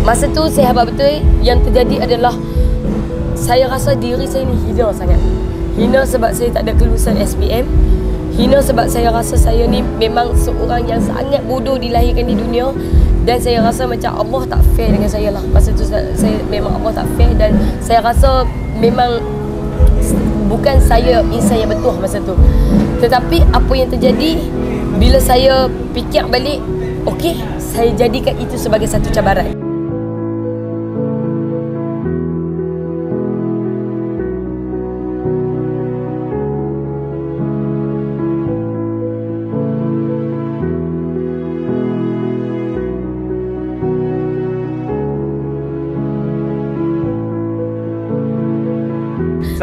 Masa tu saya habaq betul yang terjadi adalah saya rasa diri saya ni hina sangat. Hina sebab saya tak ada kelulusan SPM. Hina sebab saya rasa saya ni memang seorang yang sangat bodoh dilahirkan di dunia. Dan saya rasa macam Allah tak fair dengan saya lah. Masa tu saya memang Allah tak fair. Dan saya rasa memang bukan saya insan yang betul masa tu. Tetapi apa yang terjadi bila saya fikir balik, okey, saya jadikan itu sebagai satu cabaran.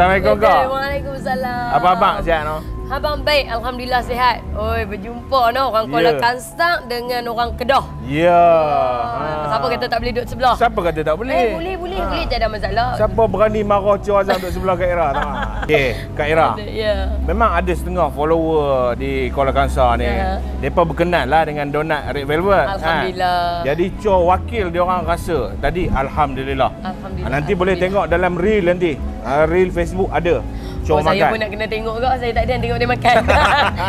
Assalamualaikum kak. Waalaikumsalam. Apa abang sihat no? Abang baik, alhamdulillah sihat. Oi, berjumpa no orang Kuala Kangsar dengan orang Kedah. Ya. Siapa kata tak boleh duduk sebelah? Siapa kata tak boleh? Boleh, tak ada masalah. Siapa berani marah Cik Azam duduk sebelah Kak Ira tak? Okey, Kak Ira. Ya. Memang ada setengah follower di Kuala Kangsar ni. Depa berkenan lah dengan donat Red Velvet. Alhamdulillah. Jadi wakil dia orang rasa tadi alhamdulillah. Nanti boleh tengok dalam reel nanti. Reel Facebook ada. Saya pun nak kena tengok juga. Saya tak ada yang tengok dia makan.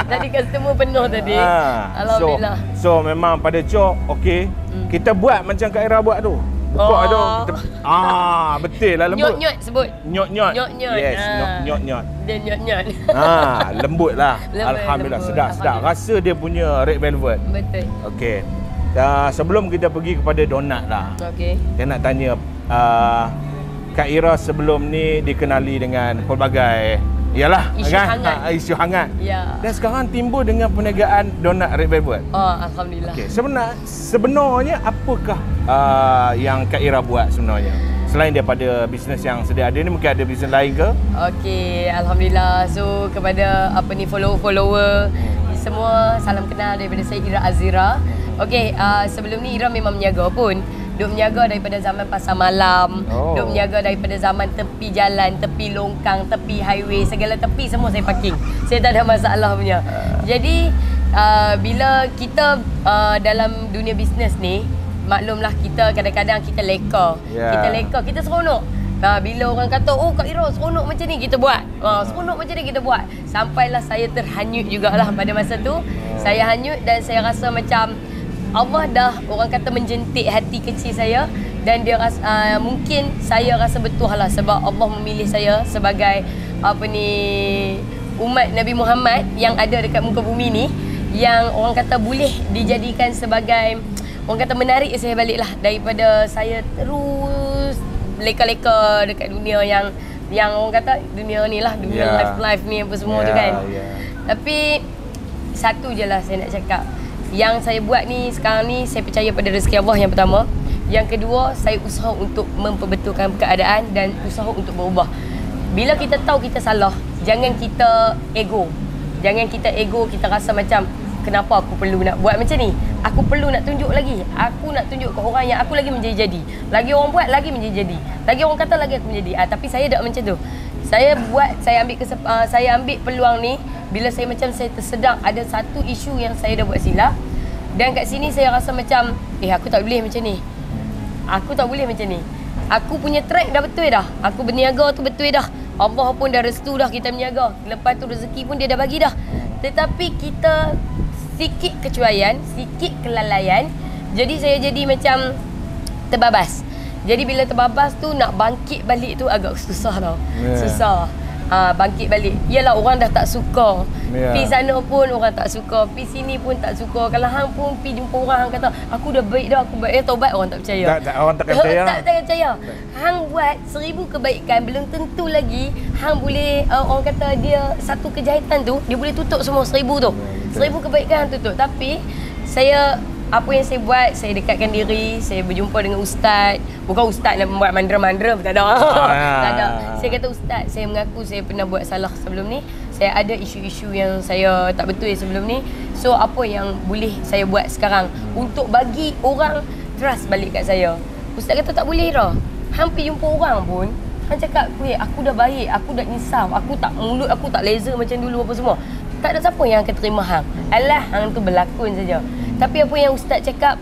Tadi customer penuh tadi. Alhamdulillah. So memang pada Cok, okey. Kita buat macam Kak Ira buat tu. Bekok ada. Betul lah lembut. Nyot-nyot sebut. Nyot-nyot. Yes, nyot-nyot. Dia nyot-nyot. Lembut lah. Alhamdulillah, sedap. Rasa dia punya Red Velvet. Betul. Okey. Sebelum kita pergi kepada donat lah. Okey. Saya nak tanya Kak Ira sebelum ni dikenali dengan pelbagai isu hangat. Isu hangat. Ya. Dan sekarang timbul dengan perniagaan donat Red Velvet. Alhamdulillah. Okey, sebenarnya apakah yang Kak Ira buat sebenarnya? Selain daripada bisnes yang sedia ada ni, mungkin ada bisnes lain ke? Okey, alhamdulillah. So kepada follower semua, salam kenal daripada saya Ira Azira. Okey, sebelum ni Ira memang menjaga pun. Duk menjaga daripada zaman pasar malam, duk menjaga daripada zaman tepi jalan, tepi longkang, tepi highway, segala tepi semua saya parking. Saya tak ada masalah punya. Jadi bila kita dalam dunia bisnes ni, maklumlah kita kadang-kadang kita leka. Kita leka, kita seronok. Bila orang kata, oh Kak Ira seronok macam ni, kita buat. Seronok macam ni, kita buat. Sampailah saya terhanyut jugalah pada masa tu. Saya hanyut dan saya rasa macam Allah dah orang kata menjentik hati kecil saya. Dan dia rasa, mungkin saya rasa betul lah sebab Allah memilih saya sebagai umat Nabi Muhammad yang ada dekat muka bumi ni, yang orang kata boleh dijadikan sebagai orang kata menarik saya balik lah daripada saya terus leka-leka dekat dunia yang orang kata dunia ni lah, dunia life ni apa semua tu kan. Tapi satu je lah saya nak cakap, yang saya buat ni sekarang ni, saya percaya pada rezeki Allah yang pertama. Yang kedua, saya usaha untuk memperbetulkan keadaan dan usaha untuk berubah. Bila kita tahu kita salah, jangan kita ego. Jangan kita ego, kita rasa macam kenapa aku perlu nak buat macam ni? Aku perlu nak tunjuk lagi. Aku nak tunjuk ke orang yang aku lagi menjadi-jadi. Lagi orang buat, lagi menjadi-jadi. Lagi orang kata, lagi aku menjadi. Tapi saya tak macam tu. Saya buat, saya ambil peluang ni bila saya macam saya tersedar ada satu isu yang saya dah buat silap. Dan kat sini saya rasa macam aku tak boleh macam ni. Aku tak boleh macam ni. Aku punya track dah betul dah. Aku berniaga tu betul dah. Allah pun dah restu dah kita berniaga. Lepas tu rezeki pun dia dah bagi dah. Tetapi kita sikit kecuaian, sikit kelalaian, jadi saya jadi macam terbabas. Jadi bila terbabas tu nak bangkit balik tu agak susah tau. Susah. Bangkit balik. Yalah orang dah tak suka. Pi sana pun orang tak suka. Pi sini pun tak suka. Kalau hang pun pi jumpa orang, hang kata aku dah baik dah, aku baik. Taubat orang tak percaya. Orang takkan percaya. Tak percaya. Hang buat 1000 kebaikan, belum tentu lagi hang boleh orang kata dia satu kejahitan tu dia boleh tutup semua 1000 tu. 1000 kebaikan hang tutup. Tapi saya apa yang saya buat, saya dekatkan diri, saya berjumpa dengan ustaz. Bukan ustaz nak buat mandra-mandra, tak ada. Tak ada. Saya kata ustaz, saya mengaku saya pernah buat salah sebelum ni. Saya ada isu-isu yang saya tak betul sebelum ni. So apa yang boleh saya buat sekarang untuk bagi orang trust balik kat saya? Ustaz kata tak boleh Ira. Hang pergi jumpa orang pun, hang cakap, aku dah baik, aku dah insaf, mulut aku tak laser macam dulu apa semua. Tak ada siapa yang akan terima hang. Alah, hang tu berlakon saja. Tapi apa yang ustaz cakap,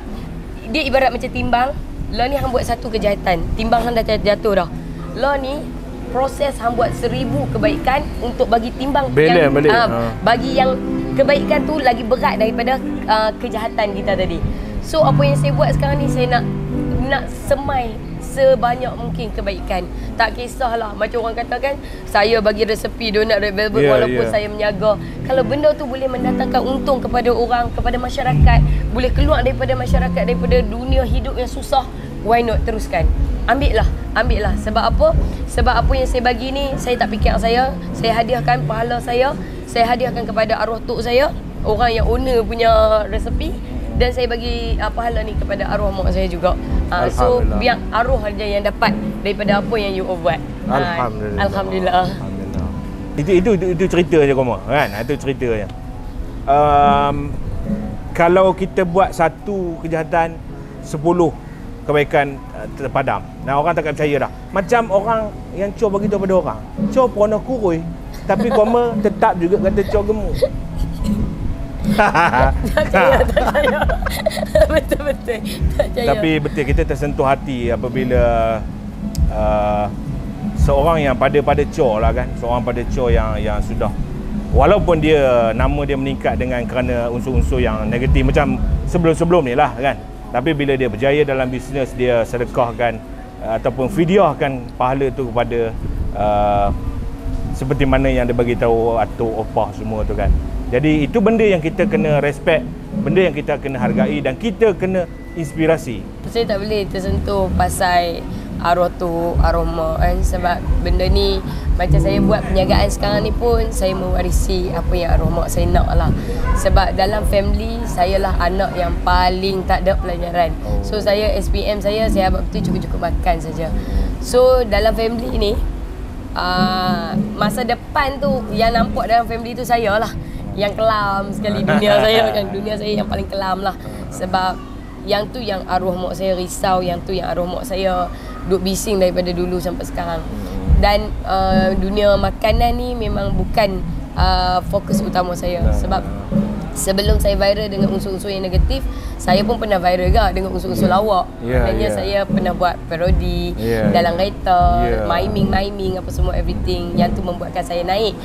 dia ibarat macam timbang. Lo ni hang buat satu kejahatan, timbang hang dah jatuh dah. Lo ni proses hang buat 1000 kebaikan untuk bagi timbang Balance balik. bagi yang kebaikan tu lagi berat daripada kejahatan kita tadi. So apa yang saya buat sekarang ni, saya nak semai sebanyak mungkin kebaikan. Tak kisahlah macam orang katakan saya bagi resepi donat red velvet walaupun saya menyaga. Kalau benda tu boleh mendatangkan untung kepada orang, kepada masyarakat, boleh keluar daripada masyarakat, daripada dunia hidup yang susah, why not teruskan? Ambil lah. Sebab apa? Sebab apa yang saya bagi ni, saya tak fikir saya hadiahkan pahala saya hadiahkan kepada arwah tok saya, orang yang owner punya resepi, dan saya bagi pahala ni kepada arwah mak saya juga. So biar arwah aja yang dapat daripada apa yang you buat. Alhamdulillah. Itu cerita je Koma kan. Itu cerita je. Kalau kita buat satu kejahatan, 10 kebaikan terpadam. Nah, orang takkan percaya dah. Macam orang yang Cho bagi tahu pada orang, Cho pernah kurui, tapi Koma tetap juga kata Cho gemuk. Tak percaya. Betul-betul tak percaya. Tapi betul, kita tersentuh hati apabila seorang yang pada Cho lah kan, seorang pada Cho yang sudah, walaupun dia nama dia meningkat dengan kerana unsur-unsur yang negatif macam sebelum-sebelum ni lah kan, tapi bila dia berjaya dalam bisnes, dia sedekahkan ataupun fidyahkan pahala tu kepada seperti mana yang dia bagi tahu atuk opah semua tu kan. Jadi itu benda yang kita kena respect, benda yang kita kena hargai, dan kita kena inspirasi. Saya tak boleh tersentuh pasal arwah tu, arwah mak kan, sebab benda ni macam saya buat perniagaan sekarang ni pun saya mewarisi apa yang arwah mak saya nak lah. Sebab dalam family, saya lah anak yang paling tak ada pelajaran. So saya SPM saya harap betul cukup-cukup makan saja. So dalam family ni, masa depan tu yang nampak dalam family tu saya lah yang kelam sekali dunia saya kan, dunia saya yang paling kelam lah. Sebab yang tu yang arwah mak saya risau, yang tu yang arwah mak saya duk bising daripada dulu sampai sekarang. Dan dunia makanan ni memang bukan fokus utama saya. Sebab sebelum saya viral dengan unsur-unsur yang negatif, saya pun pernah viral juga dengan unsur-unsur lawak. Maknanya saya pernah buat parodi dalam kereta, miming apa semua, everything yang tu membuatkan saya naik.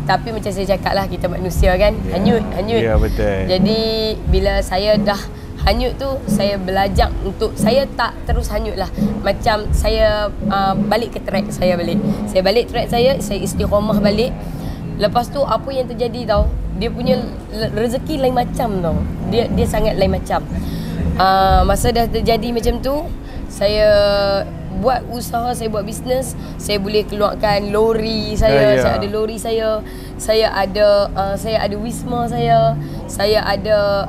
Tapi macam saya cakap lah, kita manusia kan, hanyut. Betul. Jadi bila saya dah hanyut tu, saya belajar untuk saya tak terus hanyut lah. Macam saya balik ke track saya balik. Saya balik track saya istiqamah balik. Lepas tu apa yang terjadi tau, dia punya rezeki lain macam tau. Dia sangat lain macam. Masa dah terjadi macam tu, saya buat usaha, saya buat bisnes, saya boleh keluarkan lori saya, saya ada lori saya ada wisma saya ada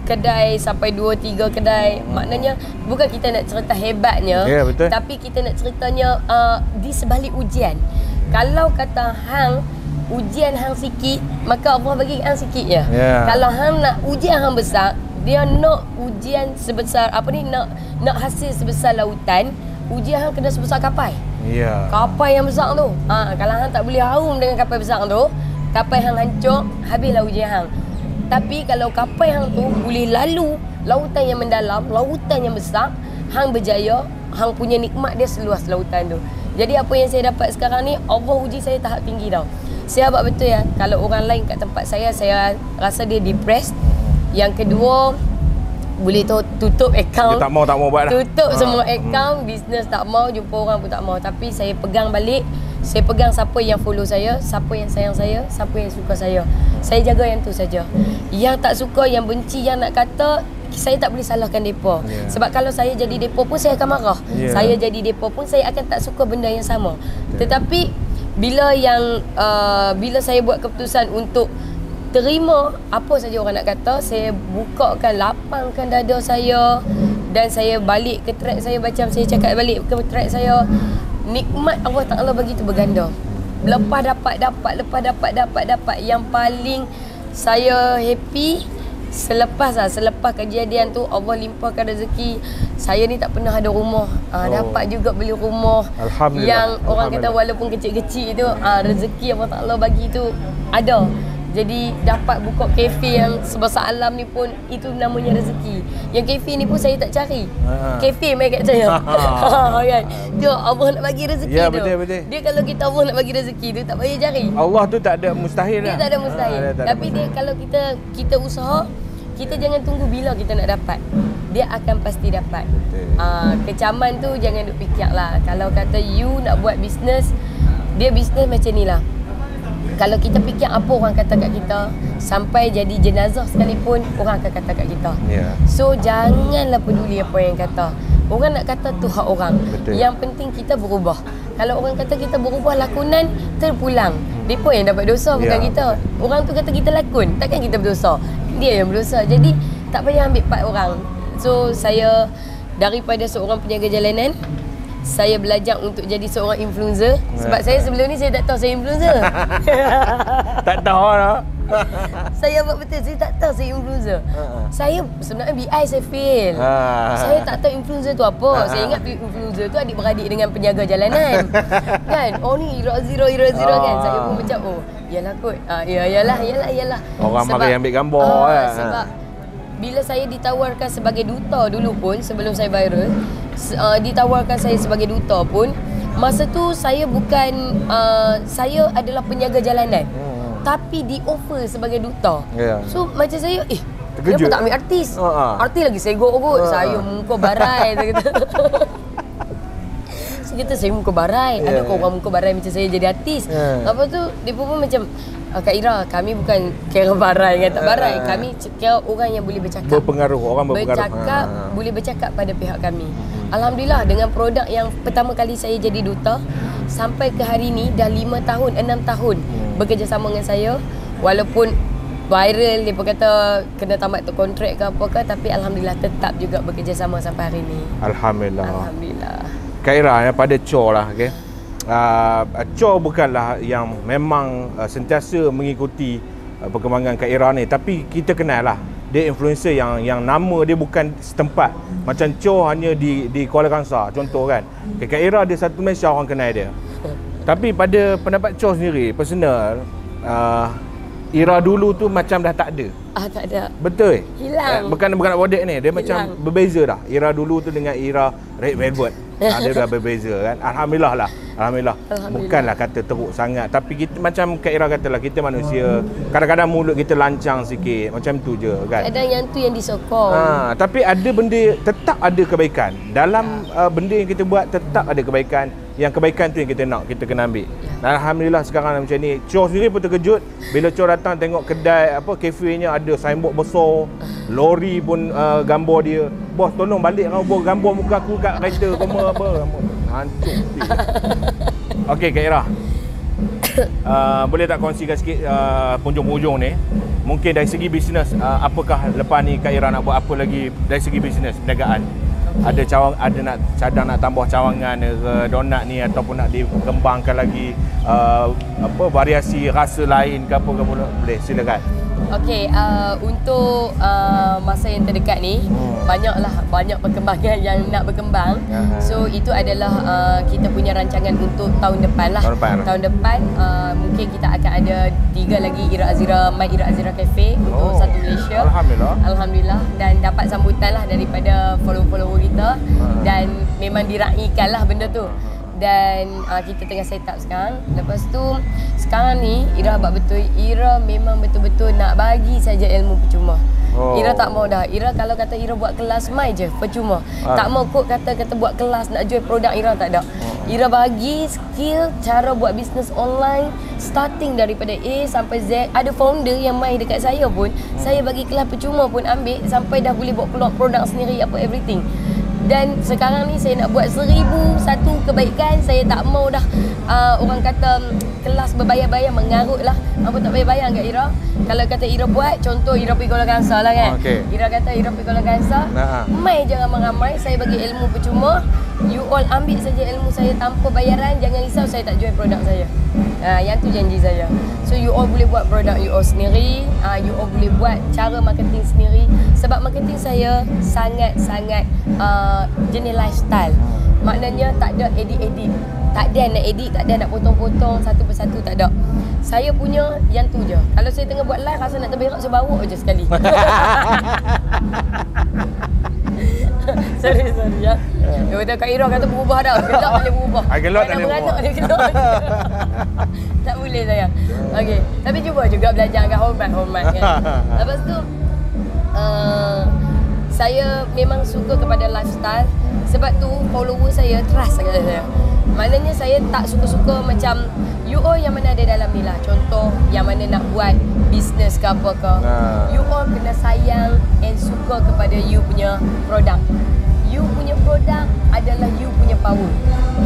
kedai sampai 2-3 kedai. Maknanya bukan kita nak cerita hebatnya, tapi kita nak ceritanya di sebalik ujian. Kalau kata hang ujian hang sikit, maka Allah bagi hang sikit je. Kalau hang nak ujian hang besar, dia nak ujian sebesar nak hasil sebesar lautan, ujian hang kena sebesar kapal. Kapal yang besar tu. Kalau hang tak boleh harum dengan kapal besar tu, kapal hang hancur, habislah ujian hang. Tapi kalau kapal hang tu boleh lalu lautan yang mendalam, lautan yang besar, hang berjaya, hang punya nikmat dia seluas lautan tu. Jadi apa yang saya dapat sekarang ni, Allah uji saya tahap tinggi tau. Saya harap betul ya, kalau orang lain kat tempat saya rasa dia depressed. Yang kedua, boleh tutup akaun. Dia tak mau buat lah. Tutup semua akaun, bisnes tak mau, jumpa orang pun tak mau. Tapi saya pegang balik. Saya pegang siapa yang follow saya, siapa yang sayang saya, siapa yang suka saya. Saya jaga yang tu saja. Yang tak suka, yang benci, yang nak kata, saya tak boleh salahkan mereka. Sebab kalau saya jadi mereka pun saya akan marah. Saya jadi mereka pun saya akan tak suka benda yang sama. Tetapi bila saya buat keputusan untuk terima apa saja orang nak kata, saya bukakan, lapangkan dada saya, dan saya balik ke track saya. Macam saya cakap, balik ke track saya. Nikmat Allah Ta'ala bagi tu berganda. Lepas dapat. Yang paling saya happy selepas kejadian tu, Allah limpahkan rezeki. Saya ni tak pernah ada rumah, dapat juga beli rumah. Yang orang kata walaupun kecil-kecil tu, rezeki Allah Ta'ala bagi tu ada. Jadi dapat buka kafe yang sebesar alam ni pun itu namanya rezeki. Yang kafe ni pun saya tak cari. Kafe mai kat saya. Kan. Dia Allah nak bagi rezeki Ya, tu. betul. Dia kalau kita Allah nak bagi rezeki tu tak payah cari. Allah tu tak ada mustahil Dia lah. tak ada mustahil. Dia tak ada Tapi dia kalau kita usaha, kita jangan tunggu bila kita nak dapat. Dia akan pasti dapat. Kecaman tu jangan duk fikir lah. Kalau kata you nak buat bisnes, dia bisnes macam ni lah. Kalau kita fikir apa orang kata kat kita, sampai jadi jenazah sekalipun orang akan kata kat kita. So janganlah peduli apa yang kata. Orang nak kata tu hak orang. Betul. Yang penting kita berubah. Kalau orang kata kita berubah lakonan, terpulang. Mereka yang dapat dosa, bukan kita. Orang tu kata kita lakon, takkan kita berdosa. Dia yang berdosa. Jadi tak payah ambil part orang. So saya daripada seorang penjaga jalanan, saya belajar untuk jadi seorang influencer. Sebab saya sebelum ni saya tak tahu saya influencer. Tak tahu lah. Saya buat betul, saya tak tahu saya influencer. Saya sebenarnya BI saya fail. Saya tak tahu influencer tu apa. Saya ingat influencer tu adik-beradik dengan penjaga jalanan. Kan? Oh ni Ira Zero kan. Saya pun macam yalah kot. Yalah. Orang mari ambil gambar kan. Sebab bila saya ditawarkan sebagai duta dulu pun, sebelum saya viral, ditawarkan saya sebagai duta pun, masa tu saya bukan saya adalah penjaga jalanan. Tapi di offer sebagai duta. So macam saya terkejut. Kenapa tak ambil artis? Artis lagi segok kot. Saya muka barai kata. Saya kata saya muka barai. Ada kau orang muka barai macam saya jadi artis. Lepas tu dia pun macam Kak Ira, kami bukan kira barai dengan tak barai. Kami kira orang yang boleh bercakap. Berpengaruh, orang berpengaruh. Boleh bercakap pada pihak kami. Alhamdulillah dengan produk yang pertama kali saya jadi duta, sampai ke hari ni dah 5 tahun, 6 tahun bekerjasama dengan saya. Walaupun viral, dia pun kata kena tamat tu kontrak ke apa ke, tapi Alhamdulillah tetap juga bekerjasama sampai hari ni. Alhamdulillah. Kak Ira, pada Cho lah, okay? Cho bukanlah yang memang sentiasa mengikuti perkembangan Kak Ira ni, tapi kita kenal lah dia influencer yang nama dia bukan setempat. Macam Cho hanya di Kuala Kangsar contoh kan. Kak Ira dia satu Malaysia orang kenal dia. Tapi pada pendapat Cho sendiri personal, Ira dulu tu macam dah tak ada. Tak ada. Betul. Hilang. Bukan nak bodek ni, dia hilang. Macam berbeza dah. Ira dulu tu dengan Ira Red Velvet. Dia dah berbeza kan. Alhamdulillah. Bukanlah kata teruk sangat, tapi kita macam Kak Ira katalah, kita manusia, kadang-kadang mulut kita lancang sikit, macam tu je kan. Kadang yang tu yang disokong. Tapi ada benda, tetap ada kebaikan dalam benda yang kita buat, tetap ada kebaikan. Yang kebaikan tu yang kita nak, kita kena ambil. Alhamdulillah sekarang macam ni. Cho sendiri pun terkejut bila Cho datang tengok kedai kafenya ada signboard besar, lori pun gambar dia. Bos tolong balik kau gambar muka aku kat kereta koma apa. Hancur. Okey Kak Ira. Boleh tak kongsikan sikit punjung-punjung ni? Mungkin dari segi bisnes, apakah lepas ni Kak Ira nak buat apa lagi dari segi bisnes, perniagaan? Ada nak cadang nak tambah cawangan ke donat ni, ataupun nak dikembangkan lagi variasi rasa lain ke apa ke, boleh silakan. Okey, untuk masa yang terdekat ni banyak perkembangan yang nak berkembang. So itu adalah kita punya rancangan untuk tahun depan lah. Tahun depan mungkin kita akan ada 3 lagi Ira Azira, My Ira Azira Cafe untuk satu Malaysia. Alhamdulillah. Dan dapat sambutan lah daripada follower kita, dan memang diraikan lah benda tu. Dan kita tengah set up sekarang. Lepas tu sekarang ni Ira buat betul. Ira memang betul-betul nak bagi saja ilmu percuma. Ira tak mau dah. Ira kalau kata Ira buat kelas mai je percuma. Tak mau kok kata buat kelas nak jual produk, Ira tak ada. Ira bagi skill cara buat bisnes online starting daripada A sampai Z. Ada founder yang mai dekat saya pun, saya bagi kelas percuma pun ambil sampai dah boleh buat keluar produk sendiri apa everything. Dan sekarang ni saya nak buat 1001 kebaikan. Saya tak mau dah orang kata kelas berbayar-bayar, mengarut lah. Apa tak bayar-bayar kat Ira. Kalau kata Ira buat, contoh Ira pergi Kuala Kangsar lah kan. Ira kata Ira pergi Kuala Kangsar, mai je ramai-ramai, saya bagi ilmu percuma. You all ambil saja ilmu saya tanpa bayaran. Jangan risau, saya tak jual produk saya. Yang tu janji saya. So you all boleh buat produk you all sendiri. You all boleh buat cara marketing sendiri. Sebab marketing saya sangat-sangat jenis lifestyle. Maknanya tak ada edit-edit. Tak ada nak edit, tak ada nak potong-potong satu persatu, tak ada. Saya punya yang tu je. Kalau saya tengah buat live rasa nak terberak, saya bawa je sekali. sorry ya. Dia kata Kak Ira kata berubah dah. Gelak boleh berubah. Gelak tak boleh beranak dia gelak. Tak boleh sayang. Okey, tapi cuba juga belajar agak hormat kan. Lepas tu saya memang suka kepada lifestyle. Sebab tu follower saya trust sangat saya. Maknanya saya tak suka-suka macam you all yang mana ada dalam ni lah. Contoh yang mana nak buat bisnes ke apa ke. You all kena sayang and suka kepada you punya produk. You punya produk adalah you punya power.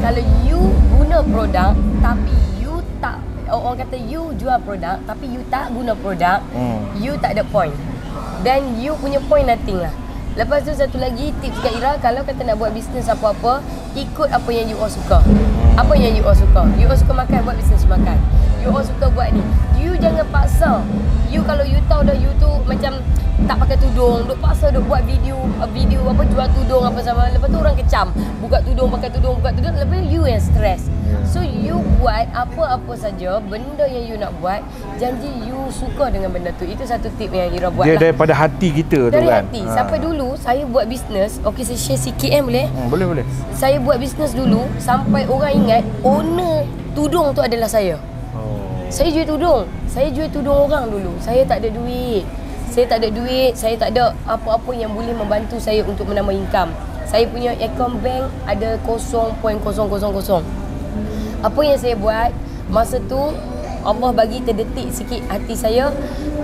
Kalau you guna produk tapi you tak, orang kata you jual produk tapi you tak guna produk, you tak ada point. Dan you punya point nothing lah. Lepas tu satu lagi tips Kak Ira, kalau kata nak buat bisnes apa-apa, ikut apa yang you all suka. Apa yang you all suka? You all suka makan, buat bisnes makan. You all suka buat ni. You jangan paksa. You kalau you tahu dah you tu macam tak pakai tudung, duk paksa duk buat video apa jual tudung apa sama. Lepas tu orang kecam. Buka tudung, pakai tudung, buka tudung, lepas tu you yang stress. So you buat apa-apa saja benda yang you nak buat, janji you suka dengan benda tu. Itu satu tip yang Ira buat dia lah. daripada hati kita tu dari kan. hati. Sampai dulu saya buat bisnes, okey saya share sikit boleh? Boleh. Saya buat bisnes dulu sampai orang ingat owner tudung tu adalah saya. Saya jual tudung. Saya jual tudung orang dulu. Saya tak ada duit. Saya tak ada apa-apa yang boleh membantu saya untuk menambah income. Saya punya akaun bank ada 0.000. Apa yang saya buat masa tu, Allah bagi terdetik sikit hati saya.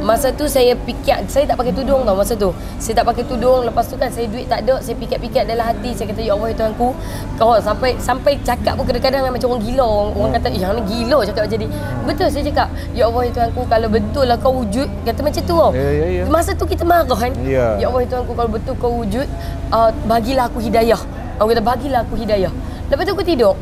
Masa tu saya fikir, saya tak pakai tudung tau masa tu. Saya tak pakai tudung, lepas tu kan saya duit tak ada, saya fikir dalam hati, saya kata ya Allah ya Tuhanku. Kau sampai cakap pun kadang-kadang macam orang gila. Orang kata yang ni gila cakap macam ni. Betul saya cakap, ya Allah ya Tuhanku, kalau betul lah kau wujud, kata macam tu tau. Masa tu kita marah kan. Ya Allah ya Tuhanku, kalau betul kau wujud, bagilah aku hidayah. Aku kata bagilah aku hidayah. Lepas tu aku tidur.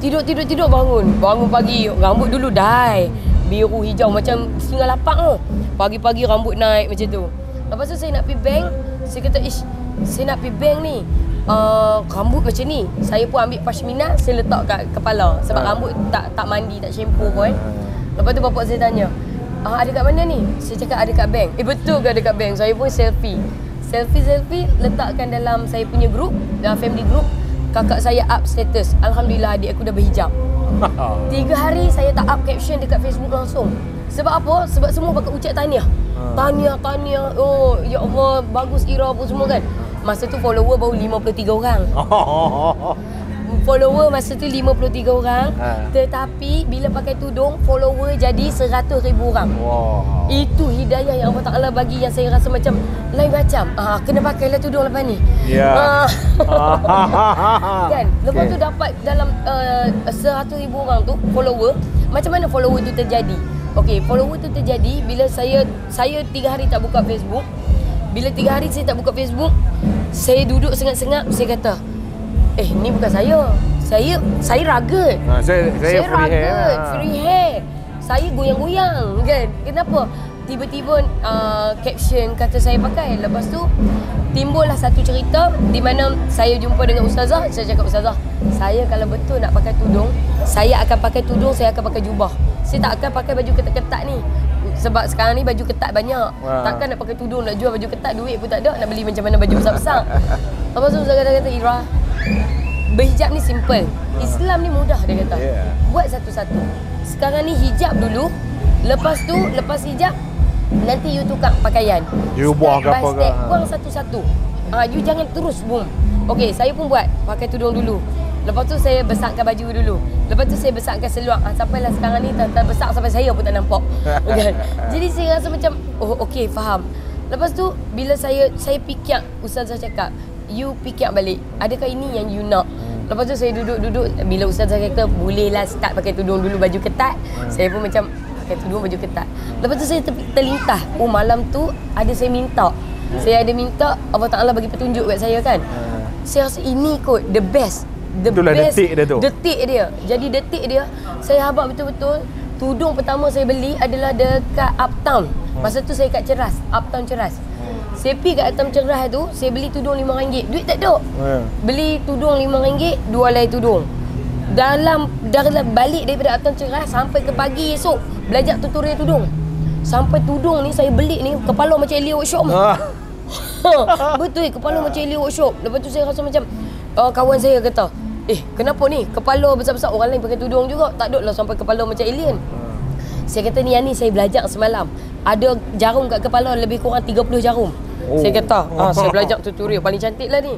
Tidur bangun pagi, rambut dulu dye biru hijau macam singa lapak tu. Pagi-pagi rambut naik macam tu. Lepas tu saya nak pergi bank, saya kata saya nak pergi bank ni, rambut macam ni. Saya pun ambil pashmina, saya letak kat kepala sebab rambut tak mandi, tak shampoo pun. Lepas tu bapak saya tanya, ada kat mana ni? Saya cakap ada kat bank. Betul ke ada kat bank? Saya pun selfie letakkan dalam saya punya group, dalam family group. Kakak saya up status, alhamdulillah adik aku dah berhijab. 3 hari saya tak up caption dekat Facebook langsung. Sebab apa? Sebab semua bakal ucap tahniah. Tahniah. Oh, ya Allah, bagus Ira pun semua kan. Masa tu follower baru 53 orang. Follower masa tu 53 orang. Tetapi bila pakai tudung, follower jadi 100,000 orang. Itu hidayah yang Allah Ta'ala bagi, yang saya rasa macam lain macam. Kena pakailah tudung lepas ni. Kan? Lepas tu dapat dalam 100,000 orang tu follower. Macam mana follower tu terjadi? Okey, follower tu terjadi bila saya 3 hari tak buka Facebook. Bila 3 hari saya tak buka Facebook, saya duduk sengap-sengap, saya kata, ni bukan saya. Saya rugged. Saya rugged, free hair. Saya goyang-goyang kan. Kenapa? Tiba-tiba caption kata saya pakai. Lepas tu timbullah satu cerita di mana saya jumpa dengan ustazah. Saya cakap, ustazah, saya kalau betul nak pakai tudung, saya akan pakai tudung, saya akan pakai jubah. Saya tak akan pakai baju ketat-ketat ni. Sebab sekarang ni baju ketat banyak. Takkan nak pakai tudung, nak jual baju ketat, duit pun tak ada. Nak beli macam mana baju besar-besar. Lepas tu ustazah kata, Ira, berhijab ni simple. Islam ni mudah, dia kata. Buat satu-satu. Sekarang ni hijab dulu. Lepas tu, lepas hijab, nanti you tukar pakaian. You buang ke apa ke? Buang satu-satu. You jangan terus boom. Okey, saya pun buat. Pakai tudung dulu. Lepas tu saya besarkan baju dulu. Lepas tu saya besarkan seluar. Sampailah sekarang ni tak besar sampai saya pun tak nampak. Okay. Jadi saya rasa macam, okey, faham. Lepas tu, bila saya fikir, ustazah cakap, you fikir balik, adakah ini yang you nak? Lepas tu saya duduk. Bila ustazah kata, bolehlah start pakai tudung dulu, baju ketat. Saya pun macam, pakai tudung, baju ketat. Lepas tu saya terlintas, malam tu ada saya minta. Saya ada minta, Allah Ta'ala bagi petunjuk kat saya kan. Saya rasa ini kot, the best. Itulah detik dia tu. Detik dia. Jadi detik dia, saya habaq betul-betul. Tudung pertama saya beli adalah dekat Uptown. Masa tu saya kat Ceras, Uptown Ceras. Saya pergi kat Uptown Ceras tu, saya beli tudung RM5. Duit tak ada. Beli tudung RM5, 2 helai tudung. dalam balik daripada Atan Cerah sampai ke pagi esok belajar tutorial tudung. Sampai tudung ni saya beli ni kepala macam Elia Workshop. Betul, kepala macam Elia Workshop. Lepas tu saya rasa macam kawan saya kata, kenapa ni kepala besar-besar, orang lain pakai tudung juga, tak ada lah sampai kepala macam alien. Saya kata ni saya belajar semalam. Ada jarum kat kepala lebih kurang 30 jarum. Saya kata, saya belajar tutorial paling cantik lah ni.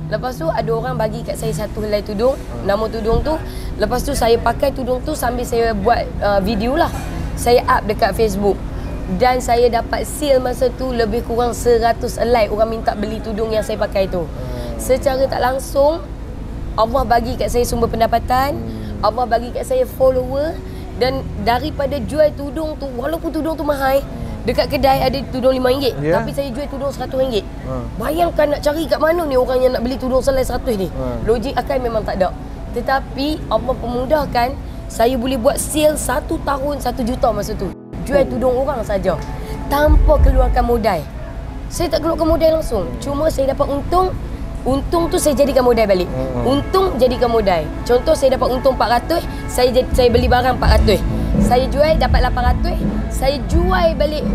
Lepas tu ada orang bagi kat saya satu helai tudung, nama tudung tu. Lepas tu saya pakai tudung tu sambil saya buat video lah. Saya up dekat Facebook. Dan saya dapat sale masa tu lebih kurang 100 helai orang minta beli tudung yang saya pakai tu. Secara tak langsung Allah bagi kat saya sumber pendapatan, Allah bagi kat saya follower. Dan daripada jual tudung tu, walaupun tudung tu mahal, dekat kedai ada tudung RM5, tapi saya jual tudung RM100. Bayangkan nak cari kat mana ni orang yang nak beli tudung selai 100 ni. Logik akal memang tak ada. Tetapi Allah pemudahkan, saya boleh buat sale 1 tahun 1 juta masa tu. Jual tudung orang saja tanpa keluarkan modal. Saya tak keluarkan modal langsung. Cuma saya dapat untung. Untung tu saya jadikan modal balik. Untung jadikan modal. Contoh saya dapat untung 400, saya beli barang 400. Saya jual dapat 800, saya jual balik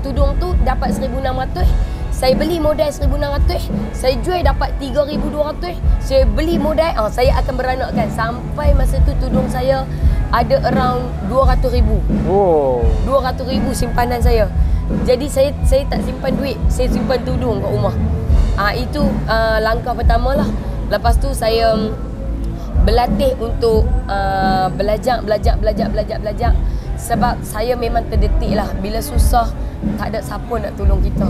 tudung tu dapat 1600. Saya beli modal 1600, saya jual dapat 3200. Saya beli modal, saya akan beranakkan sampai masa tu tudung saya ada around 200,000. 200,000 simpanan saya. Jadi saya tak simpan duit, saya simpan tudung kat rumah. Itu langkah pertama lah. Lepas tu saya berlatih untuk belajar. Sebab saya memang terdetik lah. Bila susah, tak ada siapa nak tolong kita.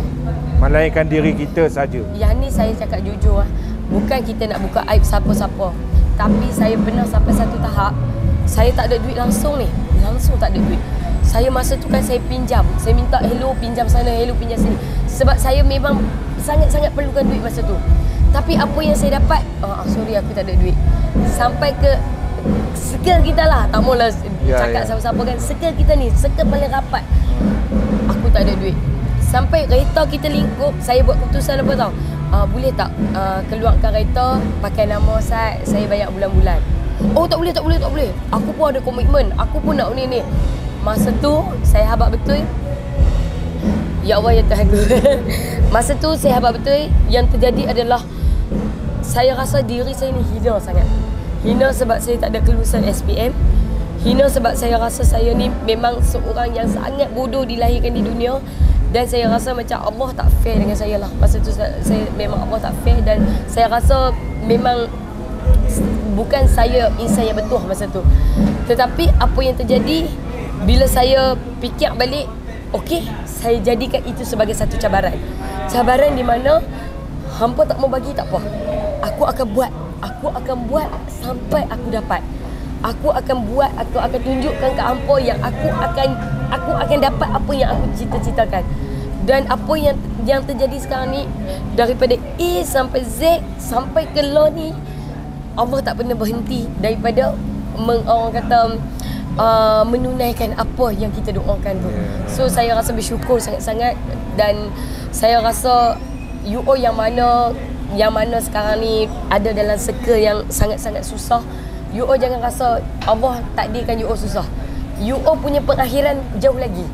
Melainkan diri kita saja. Yang ni saya cakap jujur lah. Bukan kita nak buka aib siapa-siapa. Tapi saya pernah sampai satu tahap, saya tak ada duit langsung ni. Langsung tak ada duit. Saya masa tu kan saya pinjam. Saya minta hello pinjam sana, hello pinjam sini. Sebab saya memang sangat-sangat perlukan duit masa tu. Tapi apa yang saya dapat, sorry aku tak ada duit. Sampai ke circle kita lah, tak maulah cakap siapa-siapa kan. Circle kita ni, circle paling rapat, aku tak ada duit. Sampai kereta kita lingkup, saya buat keputusan apa tau, boleh tak keluarkan kereta pakai nama saya bayar bulan-bulan. Oh tak boleh. Aku pun ada komitmen, aku pun nak ni. Masa tu saya habaq betul. Ya Allah ya Tuhan. Masa tu saya habaq betul. Yang terjadi adalah saya rasa diri saya ni hina sangat. Hina sebab saya tak ada kelulusan SPM. Hina sebab saya rasa saya ni memang seorang yang sangat bodoh dilahirkan di dunia. Dan saya rasa macam Allah tak fair dengan saya lah. Masa tu saya memang Allah tak fair. Dan saya rasa memang bukan saya insan yang betul masa tu. Tetapi apa yang terjadi, bila saya fikir balik, okey, saya jadikan itu sebagai satu cabaran. Cabaran di mana hampa tak mau bagi tak apa. Aku akan buat sampai aku dapat. Aku akan buat, aku akan tunjukkan ke hampa yang aku akan dapat apa yang aku cita-citakan. Dan apa yang terjadi sekarang ni, daripada A sampai Z sampai ke L ni, Allah tak pernah berhenti daripada orang kata menunaikan apa yang kita doakan tu. So saya rasa bersyukur sangat-sangat. Dan saya rasa UO yang mana sekarang ni ada dalam circle yang sangat-sangat susah, UO jangan rasa Allah takdirkan UO susah. UO punya perakhiran jauh lagi.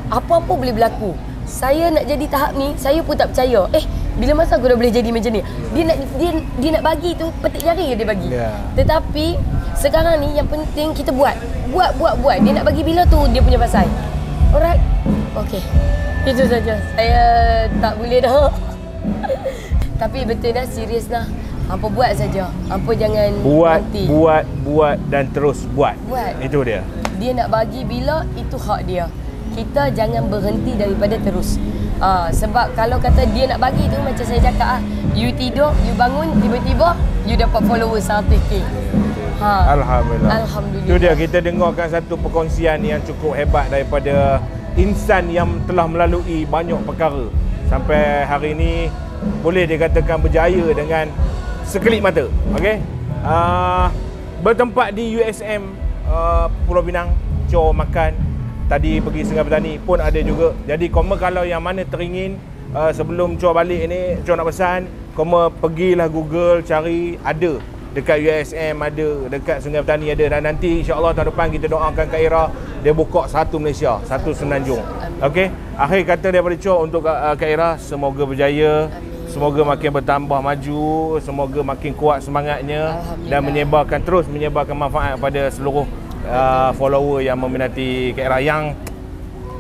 Apa-apa boleh berlaku. Saya nak jadi tahap ni, saya pun tak percaya. Bila masa aku dah boleh jadi macam ni? Dia nak bagi tu petik jari je dia bagi. Tetapi sekarang ni yang penting kita buat. Dia nak bagi bila tu dia punya pasal. Alright. Okey. Itu saja. Saya tak boleh dah. Tapi betul dah, serius dah. Hampa buat saja. Hampa jangan berhenti. Buat dan terus buat. Itu dia. Dia nak bagi bila, itu hak dia. Kita jangan berhenti daripada terus. Sebab kalau kata dia nak bagi tu, macam saya cakap you tidur, you bangun, tiba-tiba you dapat followers 100k. Alhamdulillah. Itu dia, kita dengarkan satu perkongsian yang cukup hebat daripada insan yang telah melalui banyak perkara. Sampai hari ini boleh dikatakan berjaya dengan sekelip mata. Okey. Bertempat di USM Pulau Pinang, Cor Makan. Tadi pergi Sungai Petani pun ada juga. Jadi koma kalau yang mana teringin sebelum Cor balik ni, Cor nak pesan, koma pergilah Google cari, ada dekat USM ada, dekat Sungai Petani ada, dan nanti insya-Allah tahun depan kita doakan Kak Ira dia buka satu Malaysia, satu Semenanjung. Okey, akhir kata daripada Cok untuk Kak Ira, semoga berjaya. Semoga makin bertambah maju, semoga makin kuat semangatnya dan terus menyebarkan manfaat pada seluruh follower yang meminati Kak Ira. Yang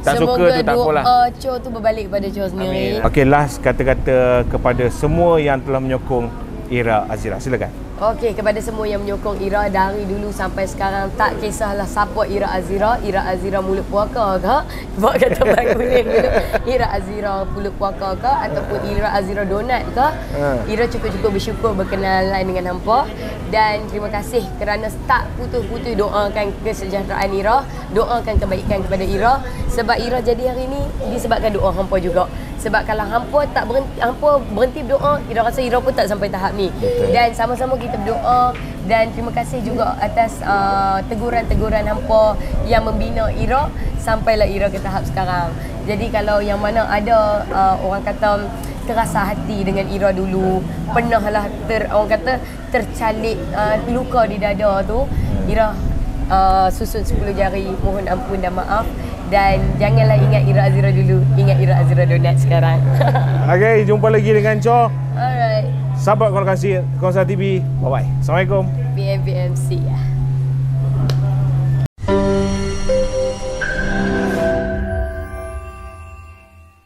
tak suka tu tak apalah. Semoga doa Cho tu berbalik pada Cho sendiri. Okey, last kata-kata kepada semua yang telah menyokong Ira Azira. Silakan. Okey, kepada semua yang menyokong Ira dari dulu sampai sekarang, tak kisahlah support Ira Azira mulut puaka ke, buat kata bagulim Ira Azira mulut puaka ke, ataupun Ira Azira donat ke, Ira cukup-cukup bersyukur berkenalan dengan hampa, dan terima kasih kerana tak putus-putus doakan kesejahteraan Ira, doakan kebaikan kepada Ira, sebab Ira jadi hari ni disebabkan doa hampa juga. Sebab kalau hampa berhenti berdoa, Ira rasa Ira pun tak sampai tahap ni. Betul. Dan sama-sama kita berdoa, dan terima kasih juga atas teguran-teguran hampa yang membina Ira sampailah Ira ke tahap sekarang. Jadi kalau yang mana ada orang kata terasa hati dengan Ira dulu, pernahlah tercalik luka di dada tu, Ira susun 10 jari, mohon ampun dan maaf. Dan janganlah ingat Ira Azira dulu, ingat Ira Azira donat sekarang. Okey, jumpa lagi dengan Cok. Alright. Sahabat Konsa TV. Bye bye. Assalamualaikum. BMC.